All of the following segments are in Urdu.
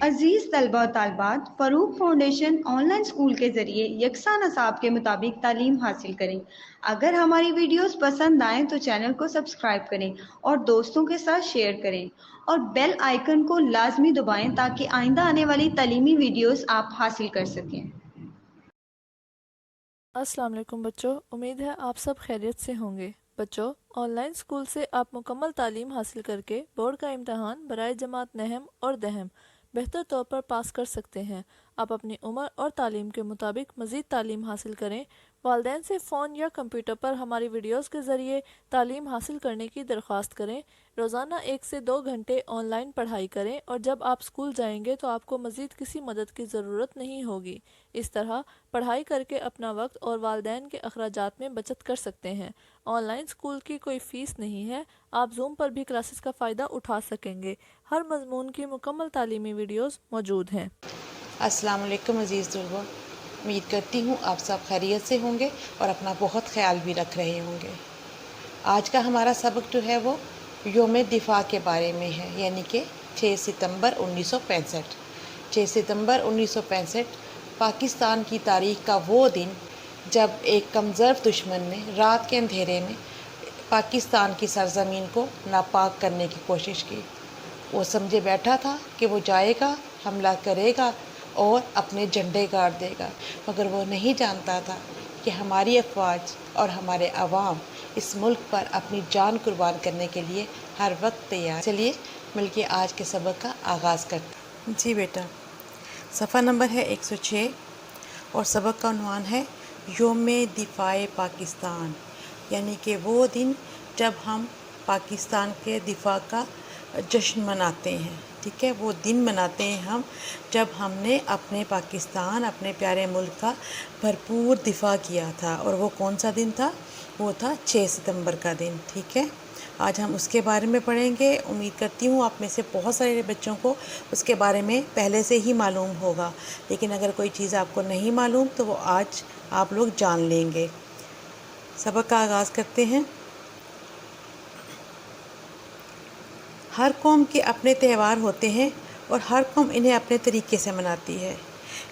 عزیز طلبہ و طالبات، Farooq foundation on line school کے ذریعے یکساں نصاب کے مطابق تعلیم حاصل کریں۔ اگر ہماری ویڈیوز پسند آئیں تو چینل کو سبسکرائب کریں اور دوستوں کے ساتھ شیئر کریں اور بیل آئیکن کو لازمی دبائیں تاکہ آئندہ آنے والی تعلیمی ویڈیوز آپ حاصل کر سکیں۔ السلام علیکم بچوں، امید ہے آپ سب خیریت سے ہوں گے۔ بچوں، آن لائن اسکول سے آپ مکمل تعلیم حاصل کر کے بورڈ کا امتحان برائے جماعت نہم اور دہم بہتر طور پر پاس کر سکتے ہیں۔ آپ اپنی عمر اور تعلیم کے مطابق مزید تعلیم حاصل کریں۔ والدین سے فون یا کمپیوٹر پر ہماری ویڈیوز کے ذریعے تعلیم حاصل کرنے کی درخواست کریں۔ روزانہ 1 سے 2 گھنٹے آن لائن پڑھائی کریں اور جب آپ اسکول جائیں گے تو آپ کو مزید کسی مدد کی ضرورت نہیں ہوگی۔ اس طرح پڑھائی کر کے اپنا وقت اور والدین کے اخراجات میں بچت کر سکتے ہیں۔ آن لائن اسکول کی کوئی فیس نہیں ہے، آپ زوم پر بھی کلاسز کا فائدہ اٹھا سکیں گے۔ ہر مضمون کی مکمل تعلیمی ویڈیوز موجود ہیں۔ السلام علیکم عزیز طلباء، امید کرتی ہوں آپ سب خیریت سے ہوں گے اور اپنا بہت خیال بھی رکھ رہے ہوں گے۔ آج کا ہمارا سبق جو ہے وہ یوم دفاع کے بارے میں ہے، یعنی کہ 6 ستمبر 1965۔ 6 ستمبر 1965 پاکستان کی تاریخ کا وہ دن جب ایک کمزور دشمن نے رات کے اندھیرے میں پاکستان کی سرزمین کو ناپاک کرنے کی کوشش کی۔ وہ سمجھے بیٹھا تھا کہ وہ جائے گا، حملہ کرے گا اور اپنے جھنڈے گاڑ دے گا، مگر وہ نہیں جانتا تھا کہ ہماری افواج اور ہمارے عوام اس ملک پر اپنی جان قربان کرنے کے لیے ہر وقت تیار۔ چلیے مل کے آج کے سبق کا آغاز کرتے ہیں۔ جی بیٹا، صفحہ نمبر ہے 106 اور سبق کا عنوان ہے یوم دفاع پاکستان، یعنی کہ وہ دن جب ہم پاکستان کے دفاع کا جشن مناتے ہیں۔ ٹھیک ہے، وہ دن مناتے ہیں ہم جب ہم نے اپنے پاکستان، اپنے پیارے ملک کا بھرپور دفاع کیا تھا۔ اور وہ کون سا دن تھا؟ وہ تھا 6 ستمبر کا دن۔ ٹھیک ہے، آج ہم اس کے بارے میں پڑھیں گے۔ امید کرتی ہوں آپ میں سے بہت سارے بچوں کو اس کے بارے میں پہلے سے ہی معلوم ہوگا، لیکن اگر کوئی چیز آپ کو نہیں معلوم تو وہ آج آپ لوگ جان لیں گے۔ سبق کا آغاز کرتے ہیں۔ ہر قوم کے اپنے تہوار ہوتے ہیں اور ہر قوم انہیں اپنے طریقے سے مناتی ہے۔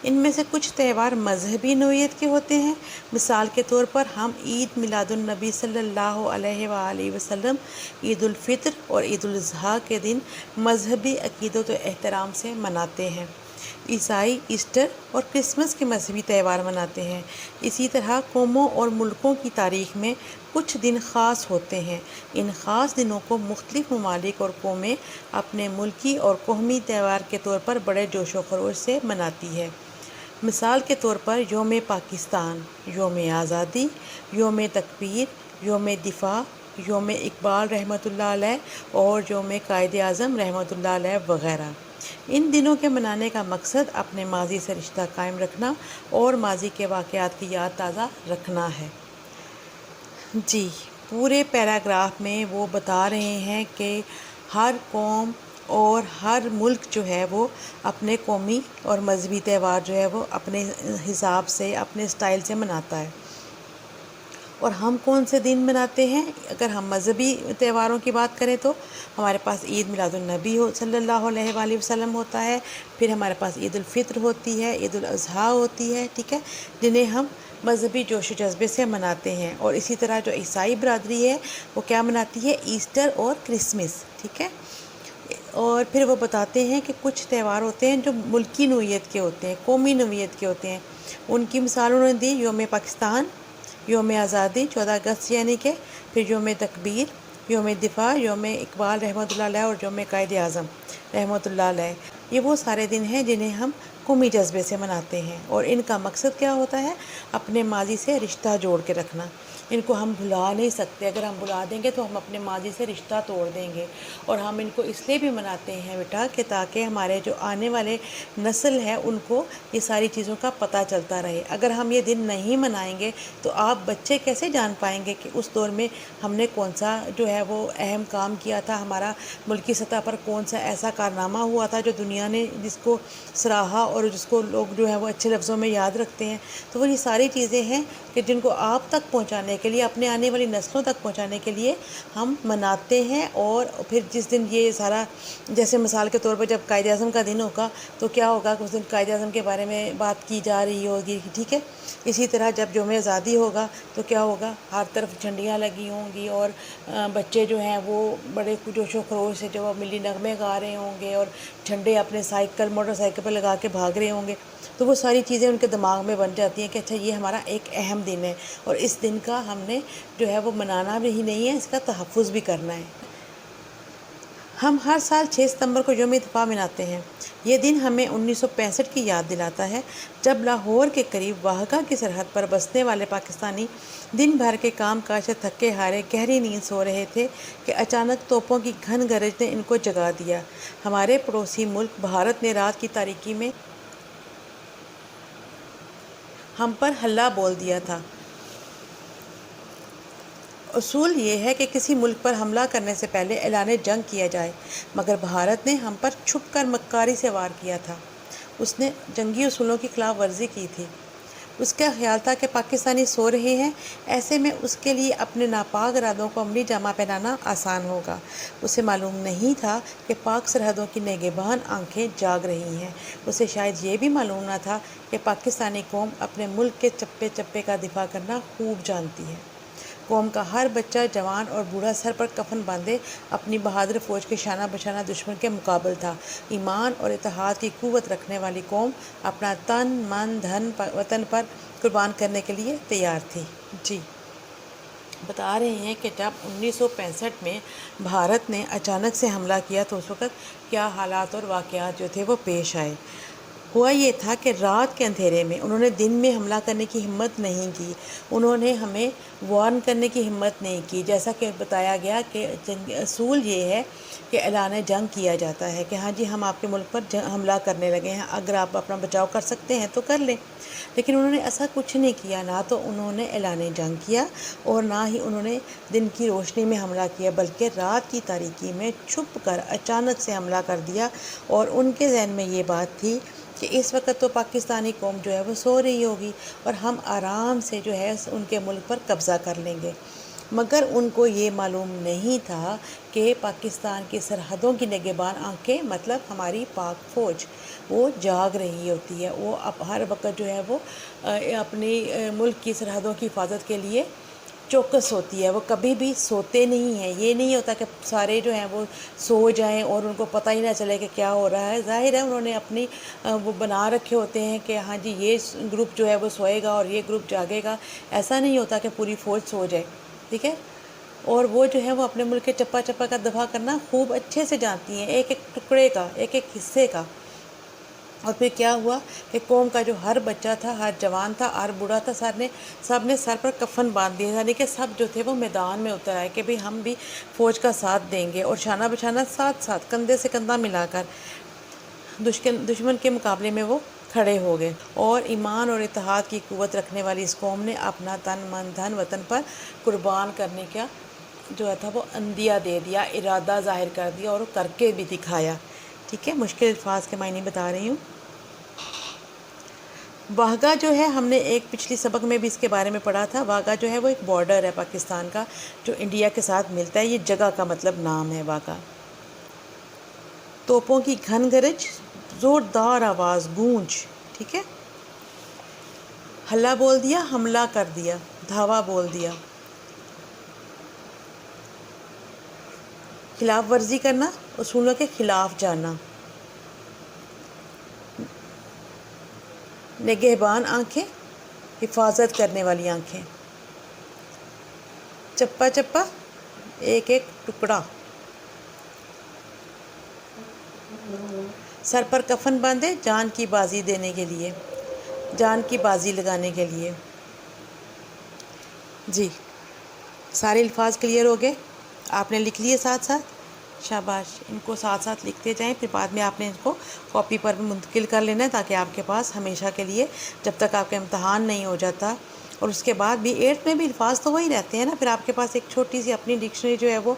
ان میں سے کچھ تہوار مذہبی نوعیت کے ہوتے ہیں۔ مثال کے طور پر ہم عید میلاد النبی صلی اللہ علیہ وآلہ وسلم، عید الفطر اور عید الاضحیٰ کے دن مذہبی عقیدت و احترام سے مناتے ہیں۔ عیسائی ایسٹر اور کرسمس کے مذہبی تہوار مناتے ہیں۔ اسی طرح قوموں اور ملکوں کی تاریخ میں کچھ دن خاص ہوتے ہیں۔ ان خاص دنوں کو مختلف ممالک اور قومیں اپنے ملکی اور قومی تہوار کے طور پر بڑے جوش و خروش سے مناتی ہے۔ مثال کے طور پر یوم پاکستان، یوم آزادی، یوم تکبیر، یوم دفاع، یوم اقبال رحمۃ اللہ علیہ اور یوم قائد اعظم رحمۃ اللہ علیہ وغیرہ۔ ان دنوں کے منانے کا مقصد اپنے ماضی سے رشتہ قائم رکھنا اور ماضی کے واقعات کی یاد تازہ رکھنا ہے۔ جی، پورے پیراگراف میں وہ بتا رہے ہیں کہ ہر قوم اور ہر ملک جو ہے وہ اپنے قومی اور مذہبی تہوار جو ہے وہ اپنے حساب سے، اپنے سٹائل سے مناتا ہے۔ اور ہم کون سے دن مناتے ہیں؟ اگر ہم مذہبی تہواروں کی بات کریں تو ہمارے پاس عید میلاد النبی صلی اللہ علیہ وآلہ وسلم ہوتا ہے، پھر ہمارے پاس عید الفطر ہوتی ہے، عید الاضحیٰ ہوتی ہے، ٹھیک ہے، جنہیں ہم مذہبی جوش و جذبے سے مناتے ہیں۔ اور اسی طرح جو عیسائی برادری ہے وہ کیا مناتی ہے؟ ایسٹر اور کرسمس، ٹھیک ہے۔ اور پھر وہ بتاتے ہیں کہ کچھ تہوار ہوتے ہیں جو ملکی نوعیت کے ہوتے ہیں، قومی نوعیت کے ہوتے ہیں۔ ان کی مثال انہوں نے دی یوم پاکستان، یوم آزادی 14 اگست یعنی کہ، پھر یوم تکبیر، یوم دفاع، یوم اقبال رحمۃ اللہ علیہ اور یوم قائد اعظم رحمۃ اللہ علیہ۔ یہ وہ سارے دن ہیں جنہیں ہم قومی جذبے سے مناتے ہیں، اور ان کا مقصد کیا ہوتا ہے؟ اپنے ماضی سے رشتہ جوڑ کے رکھنا۔ ان کو ہم بھلا نہیں سکتے، اگر ہم بھلا دیں گے تو ہم اپنے ماضی سے رشتہ توڑ دیں گے۔ اور ہم ان کو اس لیے بھی مناتے ہیں بیٹا کہ تاکہ ہمارے جو آنے والے نسل ہے ان کو یہ ساری چیزوں کا پتہ چلتا رہے۔ اگر ہم یہ دن نہیں منائیں گے تو آپ بچے کیسے جان پائیں گے کہ اس دور میں ہم نے کون سا جو ہے وہ اہم کام کیا تھا، ہمارا ملکی سطح پر کون سا ایسا کارنامہ ہوا تھا جو دنیا نے جس کو سراہا اور جس کو لوگ جو ہے وہ اچھے لفظوں میں یاد رکھتے ہیں۔ تو وہ یہ ساری چیزیں ہیں کہ جن کو آپ تک پہنچانے کے لیے، اپنے آنے والی نسلوں تک پہنچانے کے لیے ہم مناتے ہیں۔ اور پھر جس دن یہ سارا، جیسے مثال کے طور پر جب قائد اعظم کا دن ہوگا تو کیا ہوگا کہ اس دن قائد اعظم کے بارے میں بات کی جا رہی ہوگی، ٹھیک ہے۔ اسی طرح جب یوم آزادی ہوگا تو کیا ہوگا، ہر طرف جھنڈیاں لگی ہوں گی اور بچے جو ہیں وہ بڑے جوش و خروش سے جو وہ ملی نغمے گا رہے ہوں گے اور جھنڈے اپنے سائیکل، موٹر سائیکل پہ لگا کے بھاگ رہے ہوں گے۔ تو وہ ساری چیزیں ان کے دماغ میں بن جاتی ہیں کہ اچھا یہ ہمارا ایک اہم دن ہے اور اس دن کا ہم نے جو ہے وہ منانا بھی نہیں ہے، اس کا تحفظ بھی کرنا ہے۔ ہم ہر سال 6 ستمبر کو یوم دفاع مناتے ہیں۔ یہ دن ہمیں 1965 کی یاد دلاتا ہے، جب لاہور کے قریب واہگہ کی سرحد پر بسنے والے پاکستانی دن بھر کے کام کاج سے تھکے ہارے گہری نیند سو رہے تھے کہ اچانک توپوں کی گھن گرج نے ان کو جگا دیا۔ ہمارے پڑوسی ملک بھارت نے رات کی تاریکی میں ہم پر حملہ بول دیا تھا۔ اصول یہ ہے کہ کسی ملک پر حملہ کرنے سے پہلے اعلان جنگ کیا جائے، مگر بھارت نے ہم پر چھپ کر مکاری سے وار کیا تھا۔ اس نے جنگی اصولوں کی خلاف ورزی کی تھی۔ اس کا خیال تھا کہ پاکستانی سو رہے ہیں، ایسے میں اس کے لیے اپنے ناپاک ارادوں کو عملی جامہ پہنانا آسان ہوگا۔ اسے معلوم نہیں تھا کہ پاک سرحدوں کی نگہبان آنکھیں جاگ رہی ہیں۔ اسے شاید یہ بھی معلوم نہ تھا کہ پاکستانی قوم اپنے ملک کے چپے چپے کا دفاع کرنا خوب جانتی ہے۔ قوم کا ہر بچہ، جوان اور بوڑھا سر پر کفن باندھے اپنی بہادر فوج کے شانہ بشانہ دشمن کے مقابل تھا۔ ایمان اور اتحاد کی قوت رکھنے والی قوم اپنا تن، من، دھن وطن پر قربان کرنے کے لیے تیار تھی۔ جی بتا رہے ہیں کہ جب 1965 میں بھارت نے اچانک سے حملہ کیا تو اس وقت کیا حالات اور واقعات جو تھے وہ پیش آئے۔ ہوا یہ تھا کہ رات کے اندھیرے میں انہوں نے دن میں حملہ کرنے کی ہمت نہیں کی، انہوں نے ہمیں وارن کرنے کی ہمت نہیں کی۔ جیسا کہ بتایا گیا کہ اصول یہ ہے کہ اعلان جنگ کیا جاتا ہے کہ ہاں جی ہم آپ کے ملک پر حملہ کرنے لگے ہیں، اگر آپ اپنا بچاؤ کر سکتے ہیں تو کر لیں۔ لیکن انہوں نے ایسا کچھ نہیں کیا، نہ تو انہوں نے اعلان جنگ کیا اور نہ ہی انہوں نے دن کی روشنی میں حملہ کیا، بلکہ رات کی تاریکی میں چھپ کر اچانک سے حملہ کر دیا۔ اور ان کے ذہن میں یہ بات تھی کہ اس وقت تو پاکستانی قوم جو ہے وہ سو رہی ہوگی اور ہم آرام سے جو ہے ان کے ملک پر قبضہ کر لیں گے۔ مگر ان کو یہ معلوم نہیں تھا کہ پاکستان کی سرحدوں کی نگہبان آنکھیں مطلب ہماری پاک فوج وہ جاگ رہی ہوتی ہے، وہ اب ہر وقت جو ہے وہ اپنی ملک کی سرحدوں کی حفاظت کے لیے چوکس ہوتی ہے، وہ کبھی بھی سوتے نہیں ہیں۔ یہ نہیں ہوتا کہ سارے جو ہیں وہ سو جائیں اور ان کو پتہ ہی نہ چلے کہ کیا ہو رہا ہے۔ ظاہر ہے انہوں نے اپنی وہ بنا رکھے ہوتے ہیں کہ ہاں جی یہ گروپ جو ہے وہ سوئے گا اور یہ گروپ جاگے گا۔ ایسا نہیں ہوتا کہ پوری فوج سو جائے، ٹھیک ہے۔ اور وہ جو ہے وہ اپنے ملک کے چپا چپا کا دفاع کرنا خوب اچھے سے جانتی ہیں، ایک ایک ٹکڑے کا، ایک ایک حصے کا۔ اور پھر کیا ہوا کہ قوم کا جو ہر بچہ تھا، ہر جوان تھا، ہر بوڑھا تھا، سب نے سر پر کفن باندھ دیا، یعنی کہ سب جو تھے وہ میدان میں اتر آئے کہ بھئی ہم بھی فوج کا ساتھ دیں گے، اور شانہ بشانہ ساتھ ساتھ کندھے سے کندھا ملا کر دشمن کے مقابلے میں وہ کھڑے ہو گئے۔ اور ایمان اور اتحاد کی قوت رکھنے والی اس قوم نے اپنا تن، من، دھن وطن پر قربان کرنے کا جو تھا وہ عندیہ دے دیا، ارادہ ظاہر کر دیا اور کر کے بھی دکھایا، ٹھیک ہے۔ مشکل الفاظ کے معنی بتا رہی ہوں۔ واہگہ جو ہے ہم نے ایک پچھلی سبق میں بھی اس کے بارے میں پڑھا تھا۔ واہگہ جو ہے وہ ایک بارڈر ہے پاکستان کا جو انڈیا کے ساتھ ملتا ہے، یہ جگہ کا مطلب نام ہے واہگہ۔ توپوں کی گھن گرج، زوردار آواز، گونج، ٹھیک ہے۔ ہلا بول دیا، حملہ کر دیا، دھاوا بول دیا۔ خلاف ورزی کرنا، اصولوں کے خلاف جانا۔ نگہبان آنکھیں، حفاظت کرنے والی آنکھیں۔ چپا چپا، ایک ایک ٹکڑا۔ سر پر کفن باندھے، جان کی بازی دینے کے لیے، جان کی بازی لگانے کے لیے۔ جی سارے الفاظ کلیئر ہو گئے؟ آپ نے لکھ لیے ساتھ ساتھ؟ شاباش، ان کو ساتھ ساتھ لکھتے جائیں، پھر بعد میں آپ نے ان کو کاپی پر بھی منتقل کر لینا ہے تاکہ آپ کے پاس ہمیشہ کے لیے جب تک آپ کا امتحان نہیں ہو جاتا، اور اس کے بعد بھی 8th میں بھی الفاظ تو وہی رہتے ہیں نا، پھر آپ کے پاس ایک چھوٹی سی اپنی ڈکشنری جو ہے وہ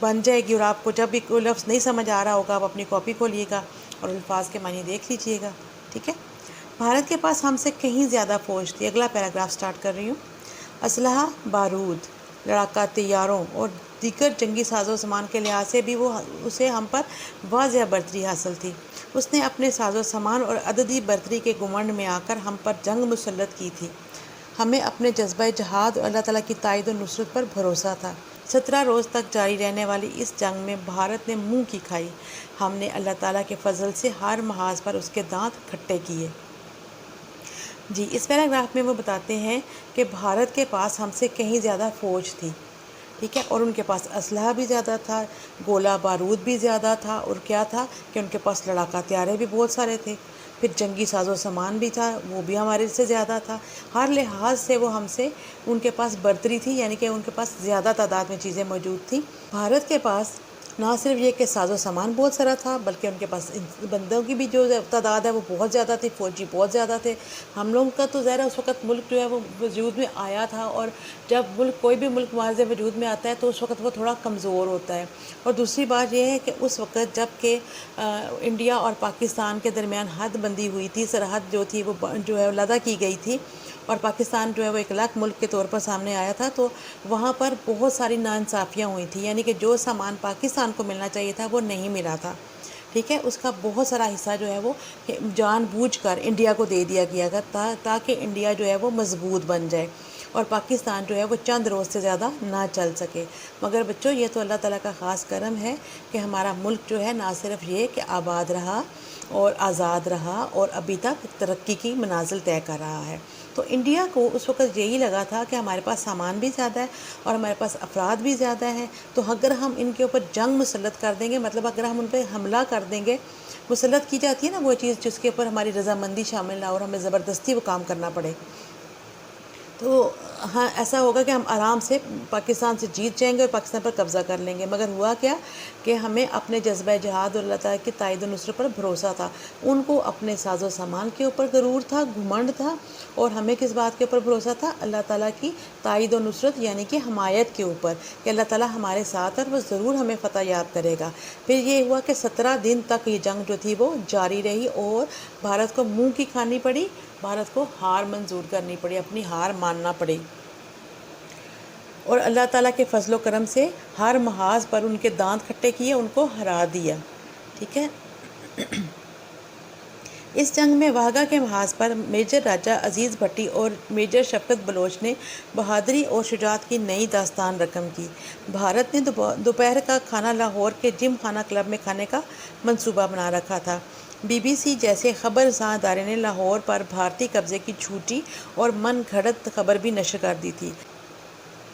بن جائے گی، اور آپ کو جب بھی کوئی لفظ نہیں سمجھ آ رہا ہوگا آپ اپنی کاپی کھولیے گا اور الفاظ کے معنی دیکھ لیجئے گا، ٹھیک ہے۔ بھارت کے پاس ہم سے کہیں زیادہ فوج تھی۔ اگلا پیراگراف سٹارٹ کر رہی ہوں۔ اسلحہ، بارود، لڑاکا طیاروں اور دیگر جنگی ساز و سامان کے لحاظ سے بھی اسے ہم پر واضح برتری حاصل تھی۔ اس نے اپنے ساز و سامان اور عددی برتری کے گھمنڈ میں آ کر ہم پر جنگ مسلط کی تھی۔ ہمیں اپنے جذبہ جہاد اور اللہ تعالیٰ کی تائید و نصرت پر بھروسہ تھا۔ 17 روز تک جاری رہنے والی اس جنگ میں بھارت نے منہ کی کھائی۔ ہم نے اللہ تعالیٰ کے فضل سے ہر محاذ پر اس کے دانت کھٹے کیے۔ جی، اس پیراگراف میں وہ بتاتے ہیں کہ بھارت کے پاس ہم سے کہیں زیادہ فوج تھی، ٹھیک ہے، اور ان کے پاس اسلحہ بھی زیادہ تھا، گولہ بارود بھی زیادہ تھا، اور کیا تھا کہ ان کے پاس لڑاکا طیارے بھی بہت سارے تھے، پھر جنگی ساز و سامان بھی تھا، وہ بھی ہمارے سے زیادہ تھا۔ ہر لحاظ سے وہ ہم سے، ان کے پاس برتری تھی، یعنی کہ ان کے پاس زیادہ تعداد میں چیزیں موجود تھیں۔ بھارت کے پاس نہ صرف یہ کہ ساز و سامان بہت سارا تھا، بلکہ ان کے پاس بندوں کی بھی جو تعداد ہے وہ بہت زیادہ تھی، فوجی بہت زیادہ تھے۔ ہم لوگوں کا تو ظاہر ہے اس وقت ملک جو ہے وہ وجود میں آیا تھا، اور جب کوئی بھی ملک معاذ وجود میں آتا ہے تو اس وقت وہ تھوڑا کمزور ہوتا ہے۔ اور دوسری بات یہ ہے کہ اس وقت جب کہ انڈیا اور پاکستان کے درمیان حد بندی ہوئی تھی، سرحد جو تھی وہ جو ہے لادہ کی گئی تھی، اور پاکستان جو ہے وہ ایک الگ ملک کے طور پر سامنے آیا تھا، تو وہاں پر بہت ساری ناانصافیاں ہوئی تھیں، یعنی کہ جو سامان پاکستان کو ملنا چاہیے تھا وہ نہیں ملا تھا، ٹھیک ہے۔ اس کا بہت سارا حصہ جو ہے وہ جان بوجھ کر انڈیا کو دے دیا گیا تھا، تاکہ انڈیا جو ہے وہ مضبوط بن جائے اور پاکستان جو ہے وہ چند روز سے زیادہ نہ چل سکے۔ مگر بچوں، یہ تو اللہ تعالیٰ کا خاص کرم ہے کہ ہمارا ملک جو ہے نہ صرف یہ کہ آباد رہا اور آزاد رہا اور ابھی تک ترقی کی منازل طے کر رہا ہے۔ تو انڈیا کو اس وقت یہی لگا تھا کہ ہمارے پاس سامان بھی زیادہ ہے اور ہمارے پاس افراد بھی زیادہ ہیں، تو اگر ہم ان کے اوپر جنگ مسلط کر دیں گے، مطلب اگر ہم ان پہ حملہ کر دیں گے، مسلط کی جاتی ہے نا وہ چیز جس کے اوپر ہماری رضامندی شامل نہ اور ہمیں زبردستی وہ کام کرنا پڑے، تو ہاں ایسا ہوگا کہ ہم آرام سے پاکستان سے جیت جائیں گے اور پاکستان پر قبضہ کر لیں گے۔ مگر ہوا کیا کہ ہمیں اپنے جذبہ جہاد اور اللہ تعالیٰ کی تائید و نصرت پر بھروسہ تھا۔ ان کو اپنے ساز و سامان کے اوپر غرور تھا، گھمنڈ تھا، اور ہمیں کس بات کے اوپر بھروسہ تھا؟ اللہ تعالیٰ کی تائید و نصرت یعنی کہ حمایت کے اوپر، کہ اللہ تعالیٰ ہمارے ساتھ اور وہ ضرور ہمیں فتح یاب کرے گا۔ پھر یہ ہوا کہ 17 دن تک یہ جنگ جو تھی وہ جاری رہی اور بھارت کو منہ کی کھانی پڑی، بھارت کو ہار منظور کرنی پڑی، اپنی ہار ماننا پڑی، اور اللہ تعالیٰ کے فضل و کرم سے ہر محاذ پر ان کے دانت کھٹے کیے، ان کو ہرا دیا، ٹھیک ہے۔ اس جنگ میں واہگہ کے محاذ پر میجر راجہ عزیز بھٹی اور میجر شفقت بلوچ نے بہادری اور شجاعت کی نئی داستان رقم کی۔ بھارت نے دوپہر کا کھانا لاہور کے جم خانہ کلب میں کھانے کا منصوبہ بنا رکھا تھا۔ بی بی سی جیسے خبر رساں ادارے نے لاہور پر بھارتی قبضے کی جھوٹی اور من گھڑت خبر بھی نشر کر دی تھی۔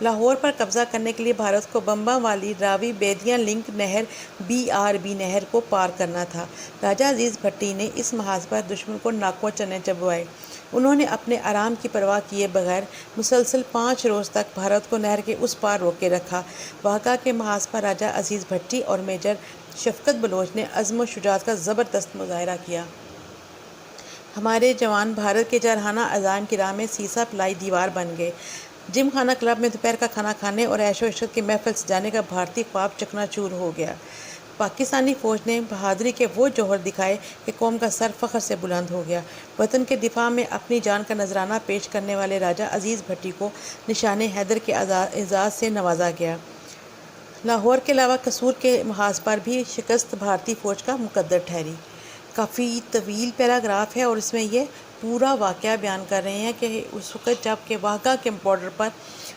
لاہور پر قبضہ کرنے کے لیے بھارت کو بمبا والی راوی بیدیا لنک نہر BRB نہر کو پار کرنا تھا۔ راجہ عزیز بھٹی نے اس محاذ پر دشمن کو ناکوں چنے چبوائے۔ انہوں نے اپنے آرام کی پرواہ کیے بغیر مسلسل 5 روز تک بھارت کو نہر کے اس پار روکے رکھا۔ واہگہ کے محاذ پر راجہ عزیز بھٹی اور میجر شفقت بلوچ نے عزم و شجاعت کا زبردست مظاہرہ کیا۔ ہمارے جوان بھارت کے جارحانہ عزائم کی راہ میں سیسا پلائی دیوار بن گئے۔ جم خانہ کلب میں دوپہر کا کھانا کھانے اور عیش و عشرت کی محفل سجانے کا بھارتی خواب چکنا چور ہو گیا۔ پاکستانی فوج نے بہادری کے وہ جوہر دکھائے کہ قوم کا سر فخر سے بلند ہو گیا۔ وطن کے دفاع میں اپنی جان کا نذرانہ پیش کرنے والے راجہ عزیز بھٹی کو نشان حیدر کے اعزاز سے نوازا گیا۔ لاہور کے علاوہ قصور کے محاذ پر بھی شکست بھارتی فوج کا مقدر ٹھہری۔ کافی طویل پیراگراف ہے اور اس میں یہ پورا واقعہ بیان کر رہے ہیں کہ اس وقت جب کہ واہگہ کے بارڈر پر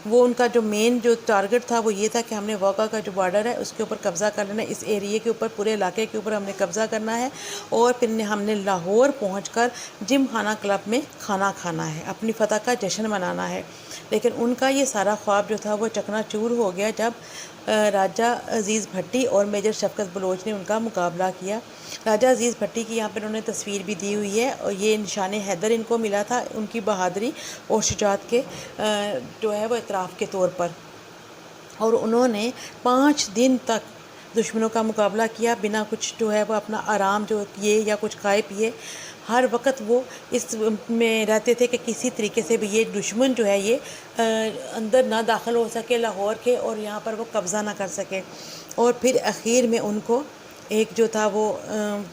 وہ ان کا جو مین جو ٹارگٹ تھا وہ یہ تھا کہ ہم نے واہگہ کا جو بارڈر ہے اس کے اوپر قبضہ کر لینا ہے، اس ایریے کے اوپر، پورے علاقے کے اوپر ہم نے قبضہ کرنا ہے، اور پھر ہم نے لاہور پہنچ کر جم خانہ کلب میں کھانا کھانا ہے، اپنی فتح کا جشن منانا ہے۔ لیکن ان کا یہ سارا خواب جو تھا وہ چکنا چور ہو گیا جب راجہ عزیز بھٹی اور میجر شفقت بلوچ نے ان کا مقابلہ کیا۔ راجہ عزیز بھٹی کی یہاں پر انہوں نے تصویر بھی دی ہوئی ہے، اور یہ نشان حیدر ان کو ملا تھا ان کی بہادری اور شجاعت کے جو ہے وہ اعتراف کے طور پر، اور انہوں نے 5 دن تک دشمنوں کا مقابلہ کیا بنا کچھ جو ہے وہ اپنا آرام جو کیے یا کچھ کھائے پیے۔ ہر وقت وہ اس میں رہتے تھے کہ کسی طریقے سے بھی یہ دشمن جو ہے یہ اندر نہ داخل ہو سکے لاہور کے، اور یہاں پر وہ قبضہ نہ کر سکے۔ اور پھر اخیر میں ان کو ایک جو تھا وہ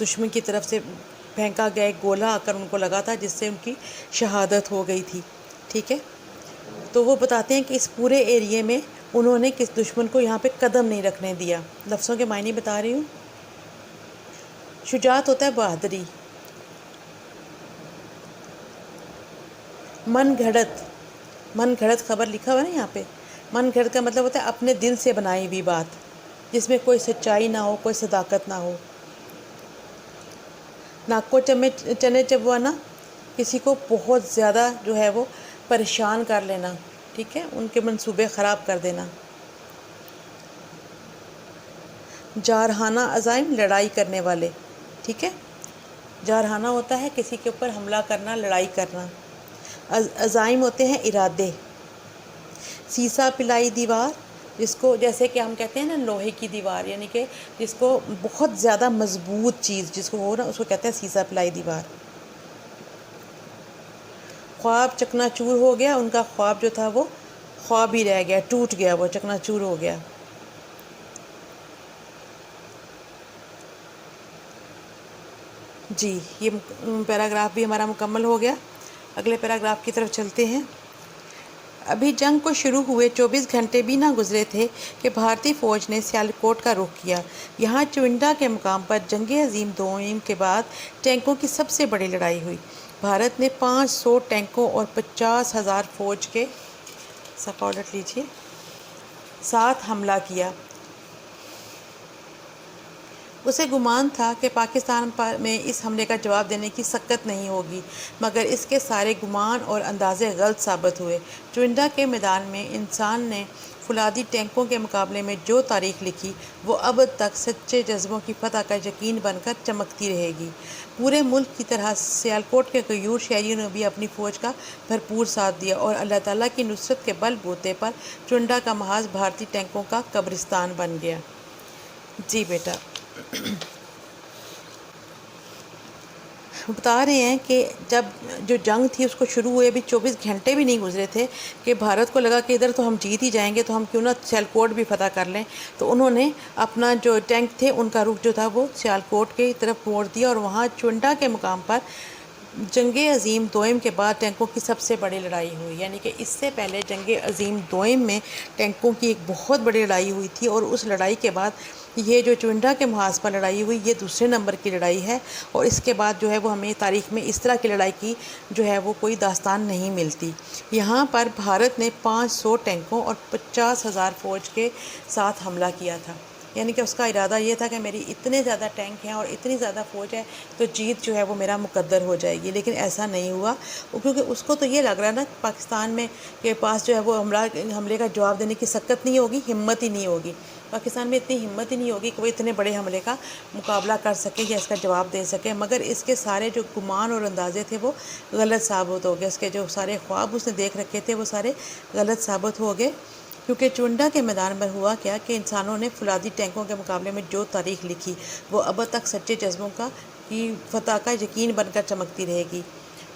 دشمن کی طرف سے پھینکا گیا ایک گولہ آ کر ان کو لگا تھا، جس سے ان کی شہادت ہو گئی تھی، ٹھیک ہے۔ تو وہ بتاتے ہیں کہ اس پورے ایریے میں انہوں نے کس دشمن کو یہاں پہ قدم نہیں رکھنے دیا۔ لفظوں کے معنی بتا رہی ہوں۔ شجاعت ہوتا ہے بہادری، من گھڑت خبر لکھا ہوا ہے نا یہاں پہ۔ من گھڑت کا مطلب ہوتا ہے اپنے دل سے بنائی ہوئی بات، جس میں کوئی سچائی نہ ہو، کوئی صداقت نہ ہو۔ ناک کو چنے چبوانا، کسی کو بہت زیادہ جو ہے وہ پریشان کر لینا، ٹھیک ہے، ان کے منصوبے خراب کر دینا۔ جارحانہ عزائم، لڑائی کرنے والے، ٹھیک ہے۔ جارحانہ ہوتا ہے کسی کے اوپر حملہ کرنا، لڑائی کرنا۔ عزائم ہوتے ہیں ارادے۔ سیسا پلائی دیوار، جس کو جیسے کہ ہم کہتے ہیں نا لوہے کی دیوار، یعنی کہ جس کو بہت زیادہ مضبوط چیز جس کو ہو نا، اس کو کہتے ہیں سیسا پلائی دیوار۔ خواب چکنا چور ہو گیا، ان کا خواب جو تھا وہ خواب ہی رہ گیا، ٹوٹ گیا، وہ چکنا چور ہو گیا۔ جی، یہ پیراگراف بھی ہمارا مکمل ہو گیا۔ اگلے پیراگراف کی طرف چلتے ہیں۔ ابھی جنگ کو شروع ہوئے 24 گھنٹے بھی نہ گزرے تھے کہ بھارتی فوج نے سیالکوٹ کا رخ کیا۔ یہاں چونڈا کے مقام پر جنگ عظیم دوئم کے بعد ٹینکوں کی سب سے بڑی لڑائی ہوئی۔ بھارت نے 500 ٹینکوں اور 50,000 فوج کے صفحہ الٹ لیجیے ساتھ حملہ کیا۔ اسے گمان تھا کہ پاکستان میں اس حملے کا جواب دینے کی سکت نہیں ہوگی، مگر اس کے سارے گمان اور اندازے غلط ثابت ہوئے۔ چونڈا کے میدان میں انسان نے فولادی ٹینکوں کے مقابلے میں جو تاریخ لکھی، وہ اب تک سچے جذبوں کی فتح کا یقین بن کر چمکتی رہے گی۔ پورے ملک کی طرح سیالکوٹ کے غیور شہریوں نے بھی اپنی فوج کا بھرپور ساتھ دیا، اور اللہ تعالیٰ کی نصرت کے بل بوتے پر چونڈا کا محاذ بھارتی ٹینکوں کا قبرستان بن گیا۔ جی بیٹا، بتا رہے ہیں کہ جب جو جنگ تھی اس کو شروع ہوئے ابھی 24 گھنٹے بھی نہیں گزرے تھے کہ بھارت کو لگا کہ ادھر تو ہم جیت ہی جائیں گے، تو ہم کیوں نہ سیالکوٹ بھی فتح کر لیں۔ تو انہوں نے اپنا جو ٹینک تھے ان کا رخ جو تھا وہ سیالکوٹ کی طرف موڑ دیا، اور وہاں چونڈا کے مقام پر جنگ عظیم دوئم کے بعد ٹینکوں کی سب سے بڑی لڑائی ہوئی۔ یعنی کہ اس سے پہلے جنگ عظیم دوئم میں ٹینکوں کی ایک بہت بڑی لڑائی ہوئی تھی، اور اس لڑائی کے بعد یہ جو چونڈا کے محاذ پر لڑائی ہوئی، یہ دوسرے نمبر کی لڑائی ہے، اور اس کے بعد جو ہے وہ ہمیں تاریخ میں اس طرح کی لڑائی کی جو ہے وہ کوئی داستان نہیں ملتی۔ یہاں پر بھارت نے 500 ٹینکوں اور 50,000 فوج کے ساتھ حملہ کیا تھا۔ یعنی کہ اس کا ارادہ یہ تھا کہ میری اتنے زیادہ ٹینک ہیں اور اتنی زیادہ فوج ہے تو جیت جو ہے وہ میرا مقدر ہو جائے گی، لیکن ایسا نہیں ہوا، کیونکہ اس کو تو یہ لگ رہا ہے نا پاکستان میں کے پاس جو ہے وہ حملے کا جواب دینے کی سکت نہیں ہوگی، ہمت ہی نہیں ہوگی۔ پاکستان میں اتنی ہمت ہی نہیں ہوگی کہ وہ اتنے بڑے حملے کا مقابلہ کر سکے یا اس کا جواب دے سکے، مگر اس کے سارے جو گمان اور اندازے تھے وہ غلط ثابت ہو گئے۔ اس کے جو سارے خواب اس نے دیکھ رکھے تھے وہ سارے غلط ثابت ہو گئے، کیونکہ چونڈا کے میدان میں ہوا کیا کہ انسانوں نے فولادی ٹینکوں کے مقابلے میں جو تاریخ لکھی وہ اب تک سچے جذبوں کی فتح کا یقین بن کر چمکتی رہے گی۔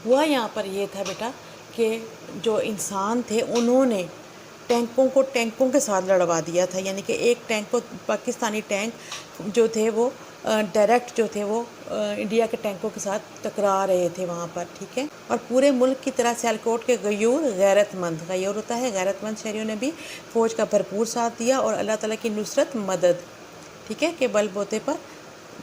ہوا یہاں پر یہ تھا بیٹا کہ جو انسان تھے انہوں نے ٹینکوں کے ساتھ لڑوا دیا تھا، یعنی کہ ایک ٹینک کو پاکستانی ٹینک جو تھے وہ ڈائریکٹ جو تھے وہ انڈیا کے ٹینکوں کے ساتھ ٹکرا رہے تھے وہاں پر، ٹھیک ہے۔ اور پورے ملک کی طرح سیالکوٹ کے غیور ہوتا ہے غیرت مند شہریوں نے بھی فوج کا بھرپور ساتھ دیا، اور اللہ تعالیٰ کی نصرت مدد، ٹھیک ہے، کے بل بوتے پر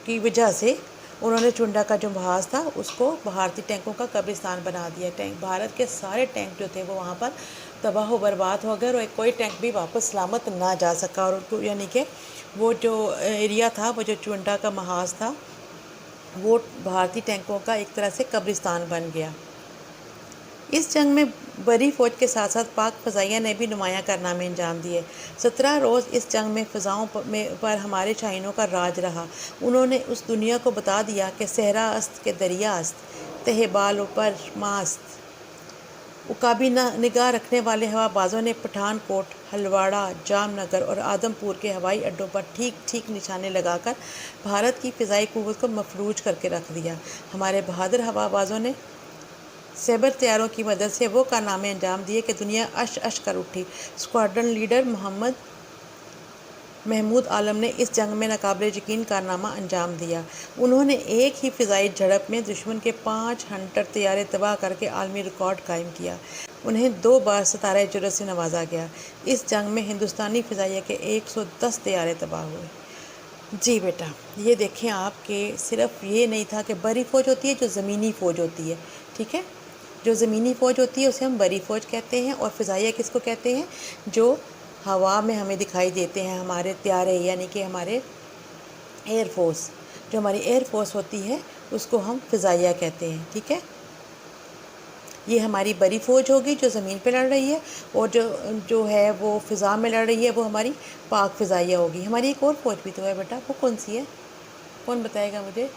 کی وجہ سے انہوں نے چونڈا کا جو محاذ تھا اس کو بھارتی ٹینکوں کا قبرستان بنا دیا۔ بھارت کے سارے ٹینک جو تھے وہ وہاں پر تباہ و برباد ہو گئے، اور کوئی ٹینک بھی واپس سلامت نہ جا سکا، اور یعنی کہ وہ جو ایریا تھا، وہ جو چونڈا کا محاذ تھا، وہ بھارتی ٹینکوں کا ایک طرح سے قبرستان بن گیا۔ اس جنگ میں بری فوج کے ساتھ ساتھ پاک فضائیہ نے بھی نمایاں کارنامے انجام دیے۔ 17 روز اس جنگ میں فضاؤں پر ہمارے شاہینوں کا راج رہا۔ انہوں نے اس دنیا کو بتا دیا کہ صحرا است کہ دریا است، تہ بال و پر ماست۔ عقابی نگاہ رکھنے والے ہوا بازوں نے پٹھان کوٹ، ہلواڑہ، جام نگر اور آدم پور کے ہوائی اڈوں پر ٹھیک نشانے لگا کر بھارت کی فضائی قوت کو مفلوج کر کے رکھ دیا۔ ہمارے بہادر ہوا بازوں نے سیبر طیاروں کی مدد سے وہ کارنامے انجام دیے کہ دنیا اش کر اٹھی۔ اسکواڈرن لیڈر محمد محمود عالم نے اس جنگ میں ناقابل یقین کارنامہ انجام دیا۔ انہوں نے ایک ہی فضائی جھڑپ میں دشمن کے 5 ہنٹر طیارے تباہ کر کے عالمی ریکارڈ قائم کیا۔ انہیں 2 بار ستارہ جرأت سے نوازا گیا۔ اس جنگ میں ہندوستانی فضائیہ کے 110 طیارے تباہ ہوئے۔ جی بیٹا، یہ دیکھیں آپ کہ صرف یہ نہیں تھا کہ بری فوج ہوتی ہے جو زمینی فوج ہوتی ہے، ٹھیک ہے، جو زمینی فوج ہوتی ہے اسے ہم بری فوج کہتے ہیں، اور فضائیہ کس کو کہتے ہیں؟ جو ہوا میں ہمیں دکھائی دیتے ہیں، ہمارے طیارے، یعنی کہ ہمارے ایئر فورس، جو ہماری ایئر فورس ہوتی ہے اس کو ہم فضائیہ کہتے ہیں، ٹھیک ہے۔ یہ ہماری بری فوج ہوگی جو زمین پہ لڑ رہی ہے، اور جو ہے وہ فضا میں لڑ رہی ہے وہ ہماری پاک فضائیہ ہوگی۔ ہماری ایک اور فوج بھی تو ہے بیٹا، وہ کون سی ہے؟ کون بتائے گا مجھے؟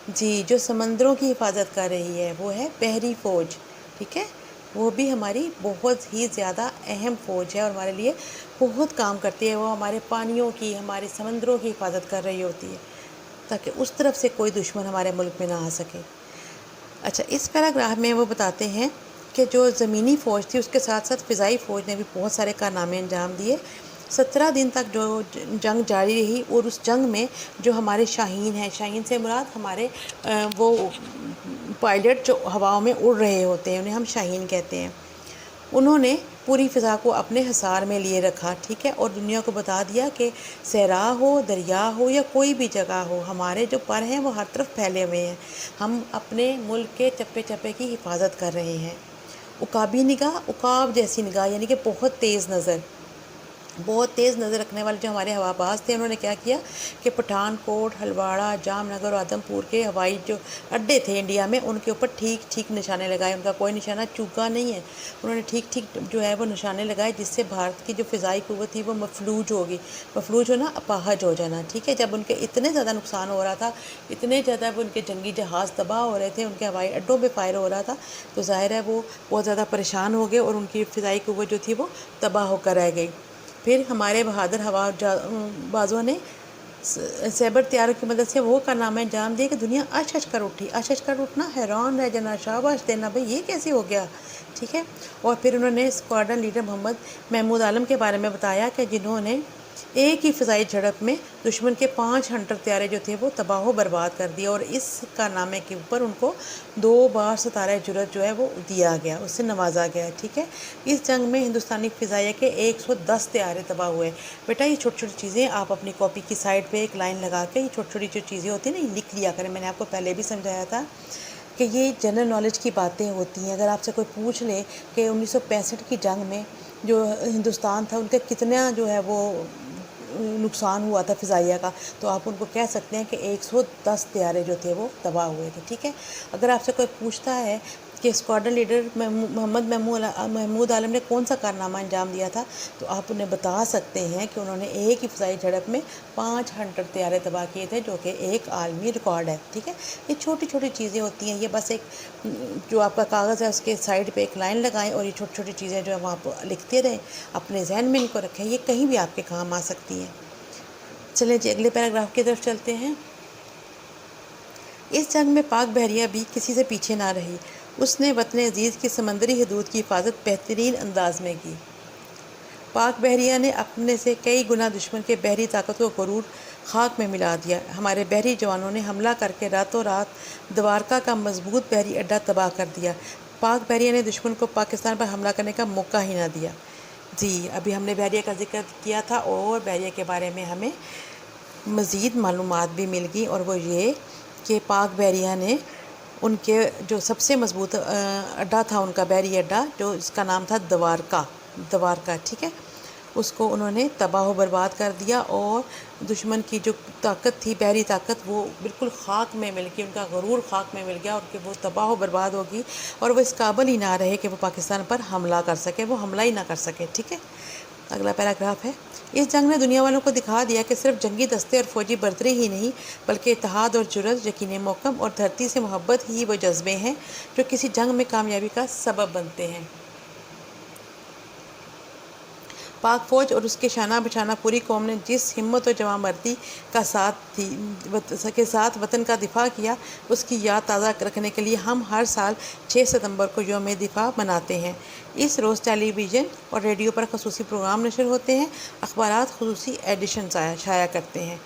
جی، جو سمندروں کی حفاظت کر رہی ہے وہ ہے بحری فوج، ٹھیک ہے۔ وہ بھی ہماری بہت ہی زیادہ اہم فوج ہے اور ہمارے لیے بہت کام کرتی ہے۔ وہ ہمارے پانیوں کی، ہمارے سمندروں کی حفاظت کر رہی ہوتی ہے تاکہ اس طرف سے کوئی دشمن ہمارے ملک میں نہ آ سکے۔ اچھا، اس پیراگراف میں وہ بتاتے ہیں کہ جو زمینی فوج تھی اس کے ساتھ ساتھ فضائی فوج نے بھی بہت سارے کارنامے انجام دیے۔ 17 دن تک جو جنگ جاری رہی، اور اس جنگ میں جو ہمارے شاہین ہیں، شاہین سے مراد ہمارے وہ پائلٹ جو ہواؤں میں اڑ رہے ہوتے ہیں، انہیں ہم شاہین کہتے ہیں، انہوں نے پوری فضا کو اپنے حصار میں لیے رکھا، ٹھیک ہے، اور دنیا کو بتا دیا کہ صحرا ہو، دریا ہو یا کوئی بھی جگہ ہو، ہمارے جو پر ہیں وہ ہر طرف پھیلے ہوئے ہیں، ہم اپنے ملک کے چپے چپے کی حفاظت کر رہے ہیں۔ عقابی نگاہ، عقاب جیسی نگاہ، یعنی کہ بہت تیز نظر، بہت تیز نظر رکھنے والے جو ہمارے ہوا باز تھے، انہوں نے کیا کیا کہ پٹھان کوٹ، ہلواڑہ، جام نگر اور آدم پور کے ہوائی جو اڈے تھے انڈیا میں، ان کے اوپر ٹھیک ٹھیک نشانے لگائے۔ ان کا کوئی نشانہ چوکا نہیں ہے، انہوں نے ٹھیک ٹھیک جو ہے وہ نشانے لگائے، جس سے بھارت کی جو فضائی قوت تھی وہ مفلوج ہوگی، مفلوج ہونا، اپاہج ہو جانا، ٹھیک ہے۔ جب ان کے اتنے زیادہ نقصان ہو رہا تھا، اتنے زیادہ وہ ان کے جنگی جہاز تباہ ہو رہے تھے، ان کے ہوائی اڈوں پہ فائر ہو رہا تھا، تو ظاہر ہے وہ بہت زیادہ پریشان ہو گئے اور ان کی فضائی قوت جو تھی وہ تباہ ہو کر رہ گئی۔ پھر ہمارے بہادر ہوا بازوں نے سیبر طیاروں کی مدد سے وہ کارنامہ انجام دیا کہ دنیا اچ اچ کر اٹھی۔ اچ اچ کر اٹھنا، حیران رہ جانا، شاباش دینا، بھئی یہ کیسے ہو گیا، ٹھیک ہے۔ اور پھر انہوں نے اسکواڈرن لیڈر محمود عالم کے بارے میں بتایا کہ جنہوں نے ایک ہی فضائی جھڑپ میں دشمن کے 5 ہنٹر طیارے جو تھے وہ تباہ و برباد کر دیا، اور اس کارنامے کے اوپر ان کو 2 بار ستارہ جرأت جو ہے وہ دیا گیا، اس سے نوازا گیا، ٹھیک ہے۔ اس جنگ میں ہندوستانی فضائیہ کے 110 طیارے تباہ ہوئے۔ بیٹا یہ چھوٹی چھوٹی چیزیں آپ اپنی کاپی کی سائڈ پہ ایک لائن لگا کے، یہ چھوٹی چھوٹی جو چیزیں ہوتی ہیں نا، یہ لکھ لیا کریں۔ میں نے آپ کو پہلے بھی سمجھایا تھا کہ یہ جنرل نالج کی باتیں ہوتی ہیں۔ اگر آپ سے کوئی پوچھ لے کہ 1965 کی جنگ میں جو ہندوستان تھا ان کا کتنا جو ہے وہ نقصان ہوا تھا فضائیہ کا، تو آپ ان کو کہہ سکتے ہیں کہ 110 طیارے جو تھے وہ تباہ ہوئے تھے، ٹھیک ہے۔ اگر آپ سے کوئی پوچھتا ہے کہ اسکواڈرن لیڈر محمود عالم نے کون سا کارنامہ انجام دیا تھا، تو آپ انہیں بتا سکتے ہیں کہ انہوں نے ایک ہی فضائی جھڑپ میں 5 ہنٹر طیارے تباہ کیے تھے، جو کہ ایک عالمی ریکارڈ ہے، ٹھیک ہے۔ یہ چھوٹی چھوٹی چیزیں ہوتی ہیں، یہ بس ایک جو آپ کا کاغذ ہے اس کے سائڈ پہ ایک لائن لگائیں، اور یہ چھوٹی چھوٹی چیزیں جو ہے وہ آپ لکھتے رہیں، اپنے ذہن میں ان کو رکھیں، یہ کہیں بھی آپ کے کام آ سکتی ہیں۔ چلیں جی اگلے پیراگراف کی طرف چلتے ہیں۔ اس جنگ میں پاک بحریہ بھی کسی سے پیچھے نہ رہی، اس نے وطن عزیز کی سمندری حدود کی حفاظت بہترین انداز میں کی۔ پاک بحریہ نے اپنے سے کئی گنا دشمن کے بحری طاقت کو غرور خاک میں ملا دیا۔ ہمارے بحری جوانوں نے حملہ کر کے راتوں رات دوارکا کا مضبوط بحری اڈہ تباہ کر دیا۔ پاک بحریہ نے دشمن کو پاکستان پر حملہ کرنے کا موقع ہی نہ دیا۔ جی ابھی ہم نے بحریہ کا ذکر کیا تھا، اور بحریہ کے بارے میں ہمیں مزید معلومات بھی مل گئی، اور وہ یہ کہ پاک بحریہ نے ان کے جو سب سے مضبوط اڈہ تھا، ان کا بحری اڈہ جو اس کا نام تھا دوارکا، ٹھیک ہے، اس کو انہوں نے تباہ و برباد کر دیا، اور دشمن کی جو طاقت تھی، بحری طاقت، وہ بالکل خاک میں مل گئی، ان کا غرور خاک میں مل گیا، اور کہ وہ تباہ و برباد ہوگی، اور وہ اس قابل ہی نہ رہے کہ وہ پاکستان پر حملہ کر سکے، وہ حملہ ہی نہ کر سکے، ٹھیک ہے۔ اگلا پیراگراف ہے۔ اس جنگ نے دنیا والوں کو دکھا دیا کہ صرف جنگی دستے اور فوجی برتری ہی نہیں، بلکہ اتحاد اور جرأت، یقین محکم اور دھرتی سے محبت ہی وہ جذبے ہیں جو کسی جنگ میں کامیابی کا سبب بنتے ہیں۔ پاک فوج اور اس کے شانہ بشانہ پوری قوم نے جس ہمت و جواں مردی کے ساتھ وطن کا دفاع کیا، اس کی یاد تازہ رکھنے کے لیے ہم ہر سال 6 ستمبر کو یوم دفاع مناتے ہیں۔ اس روز ٹیلی ویژن اور ریڈیو پر خصوصی پروگرام نشر ہوتے ہیں، اخبارات خصوصی ایڈیشن شائع کرتے ہیں۔